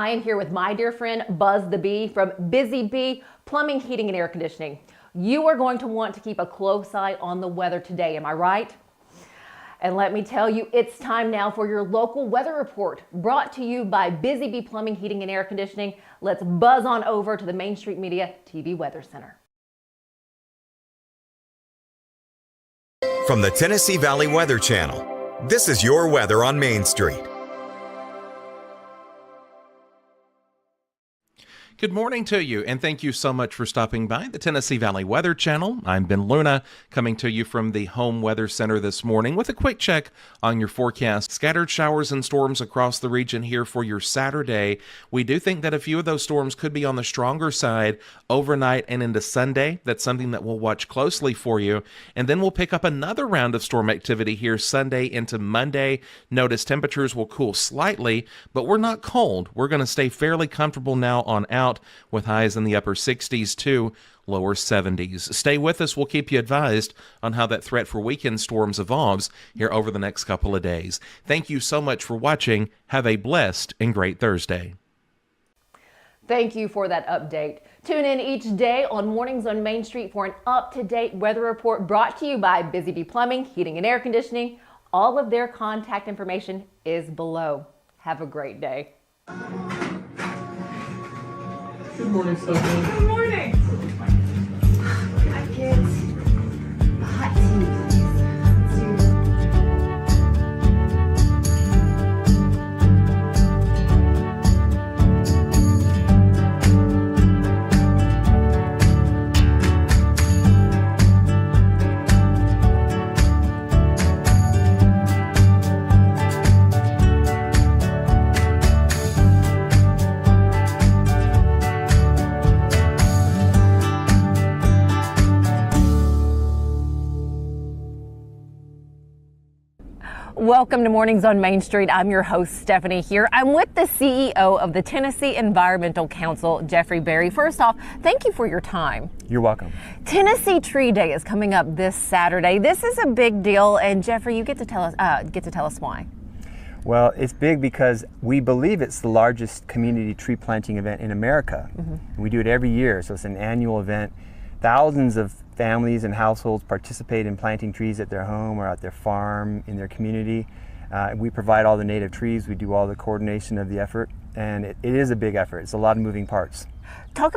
I am here with my dear friend Buzz the Bee from Busy Bee Plumbing, Heating, and Air Conditioning. You are going to want to keep a close eye on the weather today, am I right? And let me tell you, it's time now for your local weather report, brought to you by Busy Bee Plumbing, Heating, and Air Conditioning. Let's buzz on over to the Main Street Media TV Weather Center. From the Tennessee Valley Weather Channel, this is your weather on Main Street. Good morning to you, and thank you so much for stopping by the Tennessee Valley Weather Channel. I'm Ben Luna, coming to you from the Home Weather Center this morning with a quick check on your forecast. Scattered showers and storms across the region here for your Saturday. We do think that a few of those storms could be on the stronger side overnight and into Sunday. That's something that we'll watch closely for you. And then we'll pick up another round of storm activity here Sunday into Monday. Notice temperatures will cool slightly, but we're not cold. We're going to stay fairly comfortable now on out, with highs in the upper 60s to lower 70s. Stay with us. We'll keep you advised on how that threat for weekend storms evolves here over the next couple of days. Thank you so much for watching. Have a blessed and great Thursday. Thank you for that update. Tune in each day on Mornings on Main Street for an up-to-date weather report brought to you by Busy Bee Plumbing, Heating, and Air Conditioning. All of their contact information is below. Have a great day. Good morning, Stefanie. Good morning. I get hot tea. Welcome to Mornings on Main Street. I'm your host, Stefanie here. I'm with the CEO of the Tennessee Environmental Council, Jeffrey Barrie. First off, thank you for your time. You're welcome. Tennessee Tree Day is coming up this Saturday. This is a big deal, and Jeffrey, you get to tell us why. Well, it's big because we believe it's the largest community tree planting event in America. Mm-hmm. We do it every year, so it's an annual event. Thousands of families and households participate in planting trees at their home or at their farm, in their community. We provide all the native trees. We do all the coordination of the effort, and it is a big effort. It's a lot of moving parts. Talk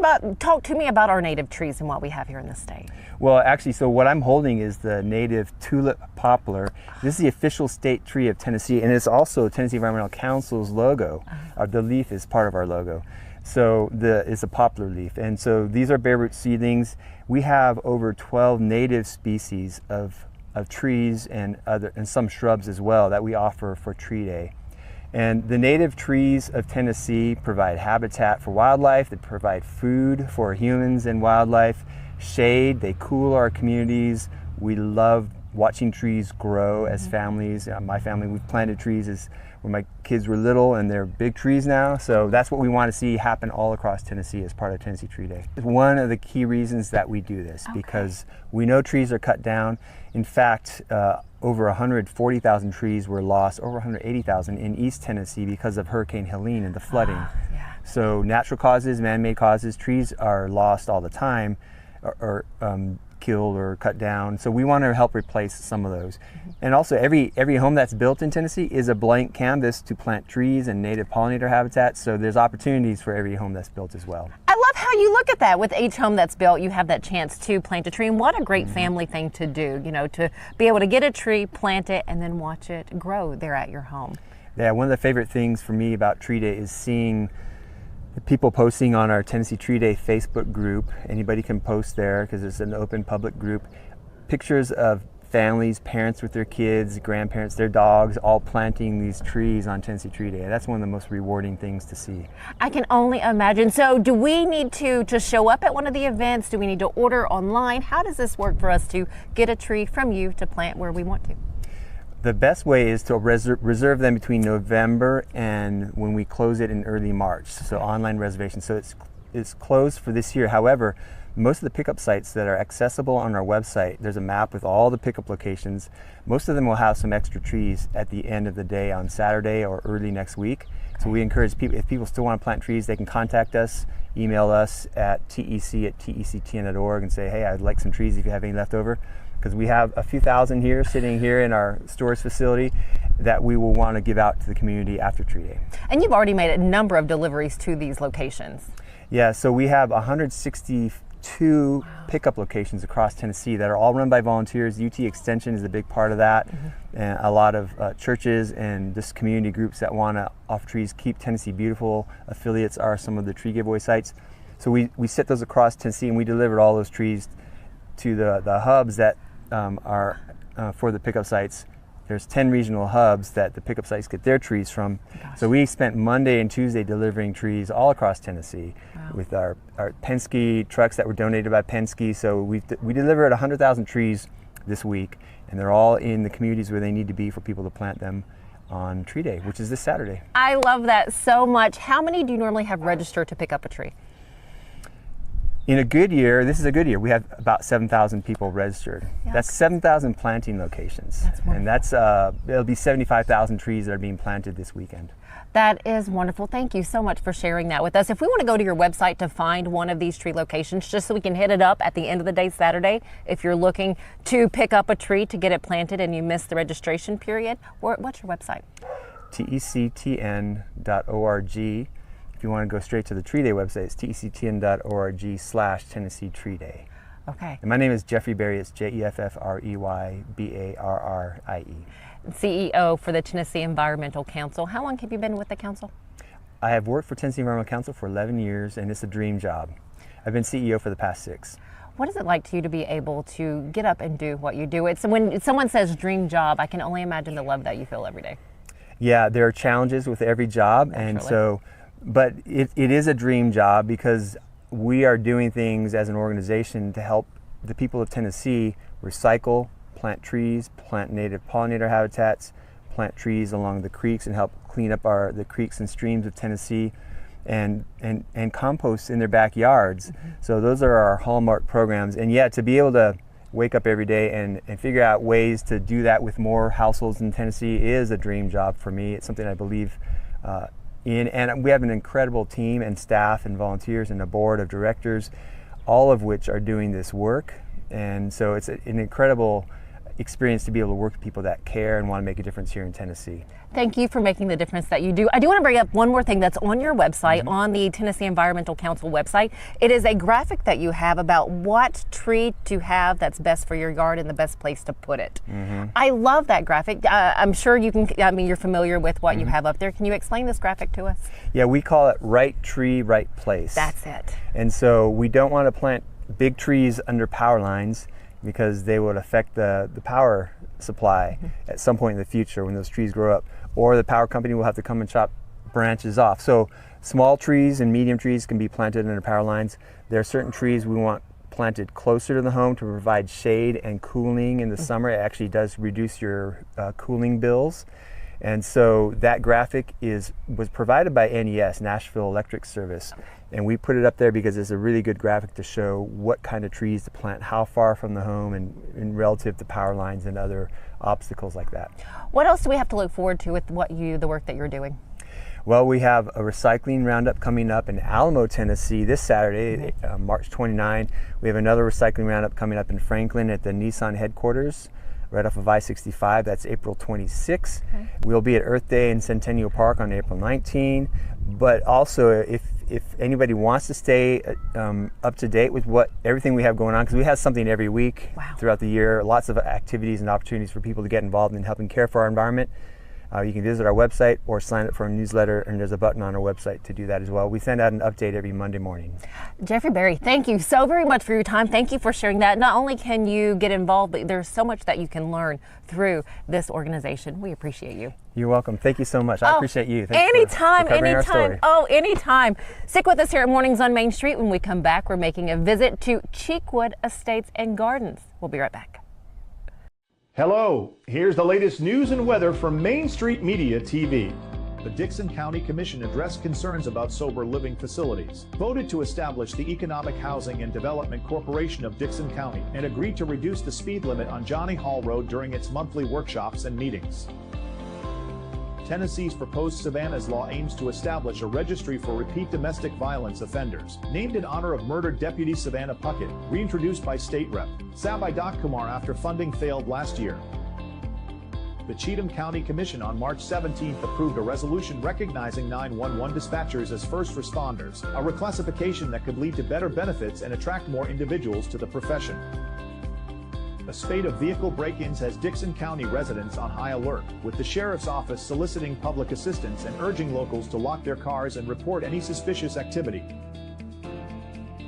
to me about our native trees and what we have here in the state. Well, actually, so what I'm holding is the native tulip poplar. This is the official state tree of Tennessee, and it's also Tennessee Environmental Council's logo. The leaf is part of our logo. So it's a poplar leaf, and so these are bare root seedlings. We have over 12 native species of trees and some shrubs as well that we offer for Tree Day. And the native trees of Tennessee provide habitat for wildlife. They provide food for humans and wildlife, shade. They cool our communities. We love watching trees grow as families. My family, we've planted trees when my kids were little, and they're big trees now. So that's what we want to see happen all across Tennessee as part of Tennessee Tree Day. It's one of the key reasons that we do this, because we know trees are cut down. In fact, over 140,000 trees were lost, over 180,000 in East Tennessee because of Hurricane Helene and the flooding. So natural causes, man-made causes, trees are lost all the time, or killed or cut down. So we want to help replace some of those. And also every home that's built in Tennessee is a blank canvas to plant trees and native pollinator habitats. So there's opportunities for every home that's built as well. I love how you look at that. With each home that's built, you have that chance to plant a tree. And what a great family thing to do, to be able to get a tree, plant it, and then watch it grow there at your home. Yeah, one of the favorite things for me about Tree Day is seeing the people posting on our Tennessee Tree Day Facebook group. Anybody can post there because it's an open public group. Pictures of families, parents with their kids, grandparents, their dogs, all planting these trees on Tennessee Tree Day. That's one of the most rewarding things to see. I can only imagine. So do we need to show up at one of the events? Do we need to order online? How does this work for us to get a tree from you to plant where we want to? The best way is to reserve them between November and when we close it in early March. So online reservation. So it's closed for this year. However, most of the pickup sites that are accessible on our website, there's a map with all the pickup locations. Most of them will have some extra trees at the end of the day on Saturday or early next week. So we encourage people, if people still want to plant trees, they can contact us, email us at tec@tectn.org and say, hey, I'd like some trees if you have any left over. Because we have a few thousand here sitting here in our storage facility that we will want to give out to the community after Tree Day. And you've already made a number of deliveries to these locations. Yeah, so we have 162 pickup locations across Tennessee that are all run by volunteers. UT Extension is a big part of that. And a lot of churches and just community groups that want to offer trees. Keep Tennessee Beautiful affiliates are some of the tree giveaway sites. So we set those across Tennessee, and we delivered all those trees to the hubs that are for the pickup sites. There's 10 regional hubs that the pickup sites get their trees from. So we spent Monday and Tuesday delivering trees all across Tennessee with our Penske trucks that were donated by Penske. So we delivered 100,000 trees this week, and they're all in the communities where they need to be for people to plant them on Tree Day, which is this Saturday. I love that so much. How many do you normally have registered to pick up a tree? In a good year, this is a good year, we have about 7,000 people registered. Yeah. That's 7,000 planting locations. And that's it'll be 75,000 trees that are being planted this weekend. That is wonderful. Thank you so much for sharing that with us. If we want to go to your website to find one of these tree locations, just so we can hit it up at the end of the day Saturday, if you're looking to pick up a tree to get it planted and you missed the registration period, what's your website? tectn.org. If you want to go straight to the Tree Day website, it's tectn.org/Tennessee Tree Day. Okay. And my name is Jeffrey Barrie. It's Jeffrey Barrie, CEO for the Tennessee Environmental Council. How long have you been with the council? I have worked for Tennessee Environmental Council for 11 years, and it's a dream job. I've been CEO for the past 6. What is it like to you to be able to get up and do what you do? It's when someone says dream job, I can only imagine the love that you feel every day. Yeah, there are challenges with every job, and so, but it is a dream job because we are doing things as an organization to help the people of Tennessee recycle, plant trees, plant native pollinator habitats, plant trees along the creeks and help clean up the creeks and streams of Tennessee, and compost in their backyards. So those are our hallmark programs. And yet to be able to wake up every day and figure out ways to do that with more households in Tennessee is a dream job for me. It's something I believe in, and we have an incredible team and staff and volunteers and a board of directors, all of which are doing this work. And so it's an incredible experience to be able to work with people that care and want to make a difference here in Tennessee. Thank you for making the difference that you do. I do want to bring up one more thing that's on your website, on the Tennessee Environmental Council website. It is a graphic that you have about what tree to have that's best for your yard and the best place to put it. I love that graphic. I'm sure you can, you're familiar with what you have up there. Can you explain this graphic to us? Yeah, we call it right tree, right place. That's it. And so we don't want to plant big trees under power lines because they would affect the power supply at some point in the future when those trees grow up, or the power company will have to come and chop branches off. So small trees and medium trees can be planted under power lines. There are certain trees we want planted closer to the home to provide shade and cooling in the summer. It actually does reduce your cooling bills. And so that graphic was provided by NES, Nashville Electric Service. And we put it up there because it's a really good graphic to show what kind of trees to plant, how far from the home, and relative to power lines and other obstacles like that. What else do we have to look forward to with the work that you're doing? Well, we have a recycling roundup coming up in Alamo, Tennessee this Saturday, March 29. We have another recycling roundup coming up in Franklin at the Nissan headquarters, right off of I-65. That's April 26. We'll be at Earth Day in Centennial Park on April 19. But also, if anybody wants to stay up to date with everything we have going on, because we have something every week throughout the year, lots of activities and opportunities for people to get involved in helping care for our environment. You can visit our website or sign up for our newsletter, and there's a button on our website to do that as well. We send out an update every Monday morning. Jeffrey Barrie, thank you so very much for your time. Thank you for sharing that. Not only can you get involved, but there's so much that you can learn through this organization. We appreciate you. You're welcome. Thank you so much. I appreciate you. Thanks Anytime, for covering our anytime. story. Oh, anytime. Stick with us here at Mornings on Main Street. When we come back, we're making a visit to Cheekwood Estates and Gardens. We'll be right back. Hello, here's the latest news and weather from Main Street Media TV. The Dickson County Commission addressed concerns about sober living facilities, voted to establish the Economic Housing and Development Corporation of Dickson County, and agreed to reduce the speed limit on Johnny Hall Road during its monthly workshops and meetings. Tennessee's proposed Savannah's law aims to establish a registry for repeat domestic violence offenders, named in honor of murdered Deputy Savannah Puckett, reintroduced by State Rep. Sabai Kumar after funding failed last year. The Cheatham County Commission on March 17th approved a resolution recognizing 911 dispatchers as first responders, a reclassification that could lead to better benefits and attract more individuals to the profession. A spate of vehicle break-ins has Dickson County residents on high alert, with the Sheriff's Office soliciting public assistance and urging locals to lock their cars and report any suspicious activity.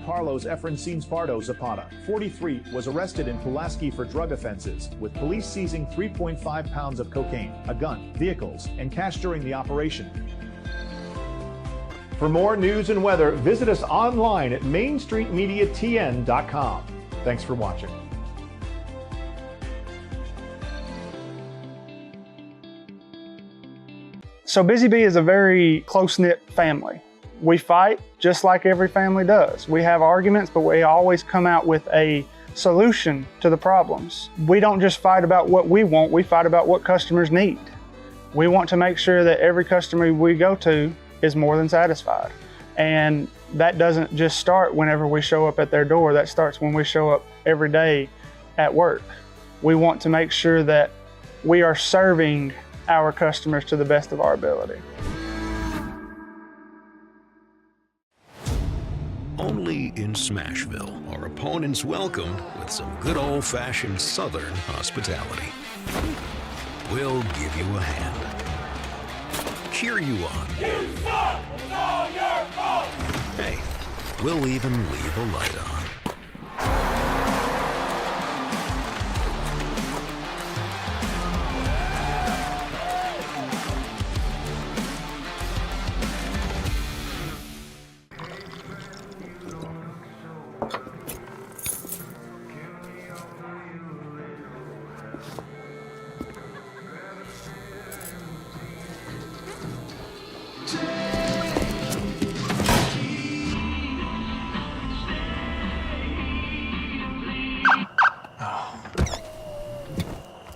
Carlos Efrancines Pardo Zapata, 43, was arrested in Pulaski for drug offenses, with police seizing 3.5 pounds of cocaine, a gun, vehicles, and cash during the operation. For more news and weather, visit us online at mainstreetmediatn.com. Thanks for watching. So Busy Bee is a very close-knit family. We fight just like every family does. We have arguments, but we always come out with a solution to the problems. We don't just fight about what we want, we fight about what customers need. We want to make sure that every customer we go to is more than satisfied. And that doesn't just start whenever we show up at their door, that starts when we show up every day at work. We want to make sure that we are serving our customers to the best of our ability. Only in Smashville are opponents welcomed with some good old-fashioned Southern hospitality. We'll give you a hand, cheer you on. You suck! It's all your fault! Hey, we'll even leave a light on.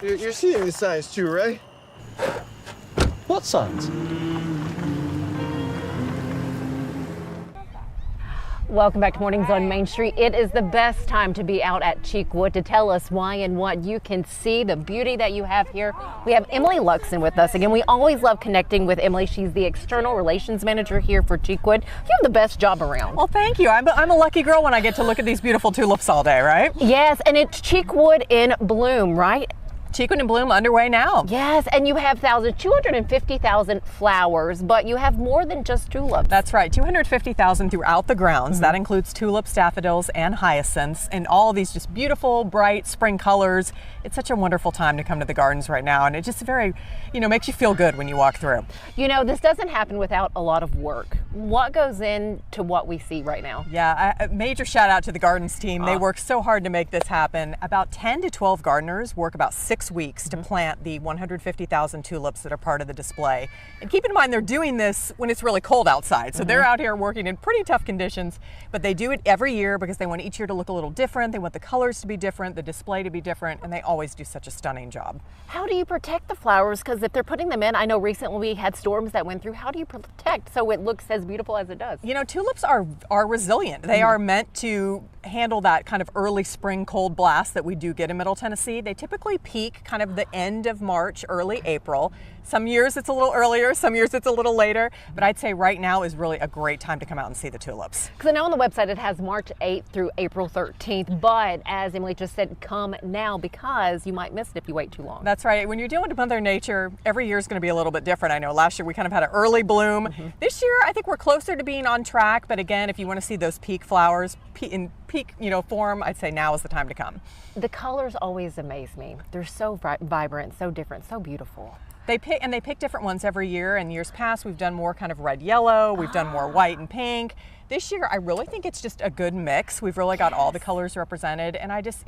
You're seeing the signs too, right? What signs? Welcome back to Mornings on Main Street. It is the best time to be out at Cheekwood. To tell us why and what you can see, the beauty that you have here, we have Emily Luxen with us. Again, we always love connecting with Emily. She's the External Relations Manager here for Cheekwood. You have the best job around. Well, thank you. I'm a lucky girl when I get to look at these beautiful tulips all day, right? Yes, and it's Cheekwood in bloom, right? Cheekwood in bloom underway now. Yes, and you have 250,000 flowers, but you have more than just tulips. That's right, 250,000 throughout the grounds. That includes tulips, daffodils, and hyacinths, and all of these just beautiful, bright spring colors. It's such a wonderful time to come to the gardens right now, and it just very, makes you feel good when you walk through. This doesn't happen without a lot of work. What goes into what we see right now? Yeah, a major shout out to the gardens team. They work so hard to make this happen. About 10 to 12 gardeners work about 6 weeks to plant the 150,000 tulips that are part of the display. And keep in mind, they're doing this when it's really cold outside. So they're out here working in pretty tough conditions, but they do it every year because they want each year to look a little different. They want the colors to be different, the display to be different, and they always do such a stunning job. How do you protect the flowers? Because if they're putting them in, I know recently we had storms that went through. How do you protect so it looks as beautiful as it does? Tulips are resilient. They are meant to handle that kind of early spring cold blast that we do get in Middle Tennessee. They typically peak kind of the end of March, early April. Some years it's a little earlier, some years it's a little later, but I'd say right now is really a great time to come out and see the tulips. Because I know on the website it has March 8th through April 13th, but as Emily just said, come now because you might miss it if you wait too long. That's right. When you're dealing with Mother Nature, every year is going to be a little bit different. I know last year we kind of had an early bloom. This year I think we're closer to being on track, but again, if you want to see those peak flowers in peak form, I'd say now is the time to come. The colors always amaze me. They're so vibrant, so different, so beautiful. They pick different ones every year. In years past, we've done more kind of red yellow. We've done more white and pink. This year, I really think it's just a good mix. We've really got all the colors represented, and it just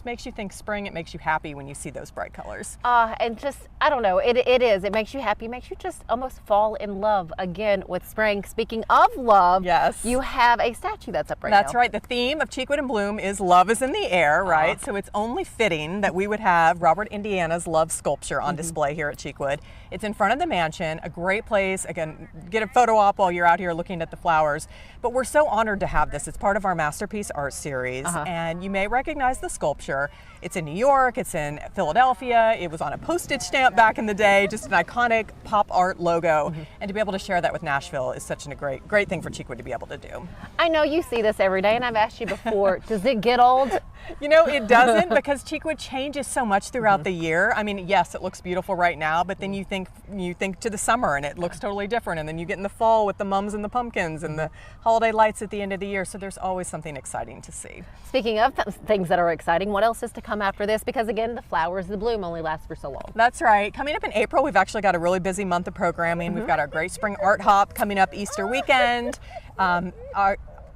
makes you think spring. It makes you happy when you see those bright colors. And just, I don't know, it makes you happy, makes you just almost fall in love again with spring. Speaking of love, yes, you have a statue that's up right now. That's now. right. The theme of Cheekwood and Bloom is love is in the air, right? So it's only fitting that we would have Robert Indiana's love sculpture on display here at Cheekwood. It's in front of the mansion, a great place. Again, get a photo op while you're out here looking at the flowers. But we're so honored to have this. It's part of our Masterpiece Art Series, and you may recognize the sculpture. It's in New York, it's in Philadelphia, it was on a postage stamp back in the day, just an iconic pop art logo. And to be able to share that with Nashville is such a great thing for Cheekwood to be able to do. I know you see this every day, and I've asked you before, does it get old? You know, it doesn't, because Cheekwood changes so much throughout the year. I mean, yes, it looks beautiful right now, but then you think to the summer and it looks totally different, and then you get in the fall with the mums and the pumpkins and the holiday lights at the end of the year, so there's always something exciting to see. Speaking of things that are exciting, what else is to come after this? Because again, the flowers, the bloom only lasts for so long. That's right. Coming up in April, we've actually got a really busy month of programming. We've got our Great Spring Art Hop coming up Easter weekend.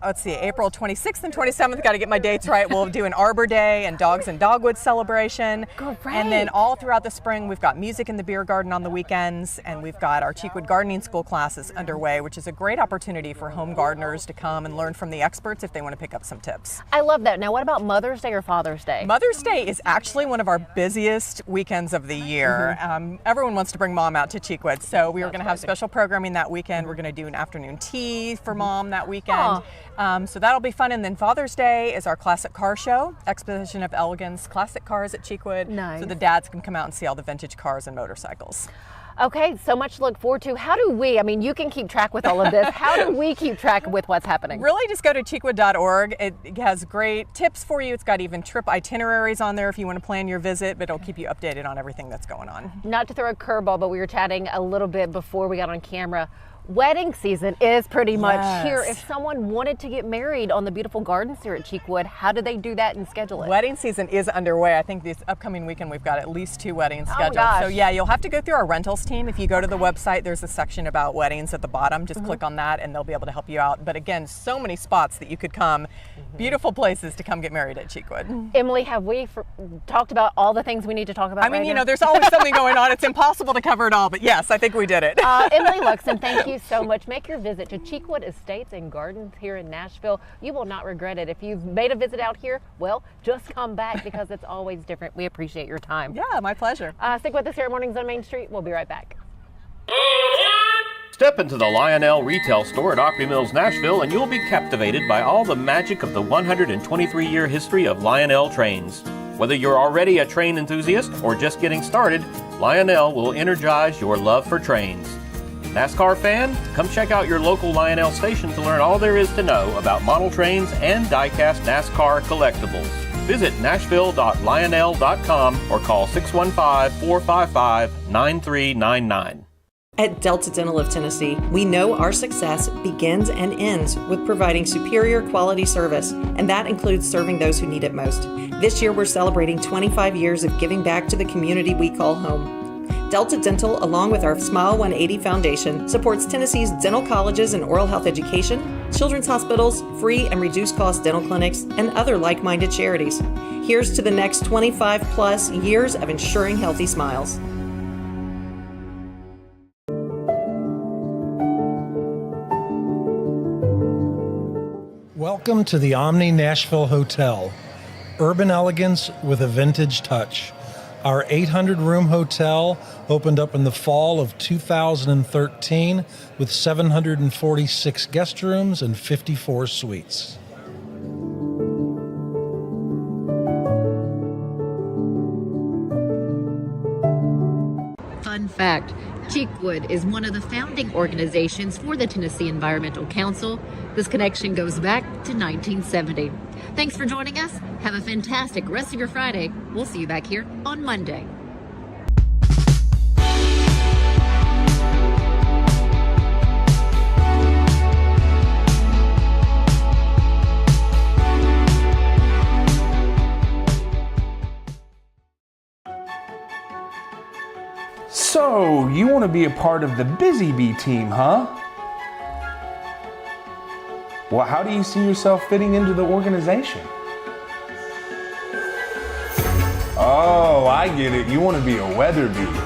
Let's see, April 26th and 27th, got to get my dates right. We'll do an Arbor Day and Dogs and Dogwood celebration. Great. And then all throughout the spring, we've got music in the beer garden on the weekends, and we've got our Cheekwood Gardening School classes underway, which is a great opportunity for home gardeners to come and learn from the experts if they want to pick up some tips. I love that. Now, what about Mother's Day or Father's Day? Mother's Day is actually one of our busiest weekends of the year. Everyone wants to bring mom out to Cheekwood, so we are going to have special programming that weekend. We're going to do an afternoon tea for mom that weekend. So that'll be fun. And then Father's Day is our classic car show, Exposition of Elegance Classic Cars at Cheekwood. Nice. So the dads can come out and see all the vintage cars and motorcycles. Okay, so much to look forward to. How do we, I mean, you can keep track with all of this. How do we keep track with what's happening? Really, just go to cheekwood.org. It has great tips for you. It's got even trip itineraries on there if you want to plan your visit, but it'll keep you updated on everything that's going on. Not to throw a curveball, but we were chatting a little bit before we got on camera. Wedding season is pretty much here. If someone wanted to get married on the beautiful gardens here at Cheekwood, how do they do that and schedule it? Wedding season is underway. I think this upcoming weekend we've got at least 2 weddings scheduled. Gosh. So yeah, you'll have to go through our rentals team. If you go to the website, there's a section about weddings at the bottom. Just click on that and they'll be able to help you out. But again, so many spots that you could come. Beautiful places to come get married at Cheekwood. Emily, have we talked about all the things we need to talk about? I mean, you know, there's always something going on. It's impossible to cover it all, but yes, I think we did it. Emily Luxen, thank you so much. Make your visit to Cheekwood Estates and Gardens here in Nashville. You will not regret it. If you've made a visit out here, well, just come back because it's always different. We appreciate your time. Yeah, my pleasure. Stick with us here at Mornings on Main Street. We'll be right back. Step into the Lionel retail store at Opry Mills, Nashville, and you'll be captivated by all the magic of the 123-year history of Lionel trains. Whether you're already a train enthusiast or just getting started, Lionel will energize your love for trains. NASCAR fan? Come check out your local Lionel station to learn all there is to know about model trains and die-cast NASCAR collectibles. Visit nashville.lionel.com or call 615-455-9399. At Delta Dental of Tennessee, we know our success begins and ends with providing superior quality service, and that includes serving those who need it most. This year, we're celebrating 25 years of giving back to the community we call home. Delta Dental, along with our Smile 180 Foundation, supports Tennessee's dental colleges and oral health education, children's hospitals, free and reduced cost dental clinics, and other like-minded charities. Here's to the next 25 plus years of ensuring healthy smiles. Welcome to the Omni Nashville Hotel. Urban elegance with a vintage touch. Our 800-room hotel opened up in the fall of 2013 with 746 guest rooms and 54 suites. Fun fact, Cheekwood is one of the founding organizations for the Tennessee Environmental Council. This connection goes back to 1970. Thanks for joining us. Have a fantastic rest of your Friday. We'll see you back here on Monday. So, you want to be a part of the Busy Bee team, huh? Well, how do you see yourself fitting into the organization? Oh, I get it. You want to be a weather bee.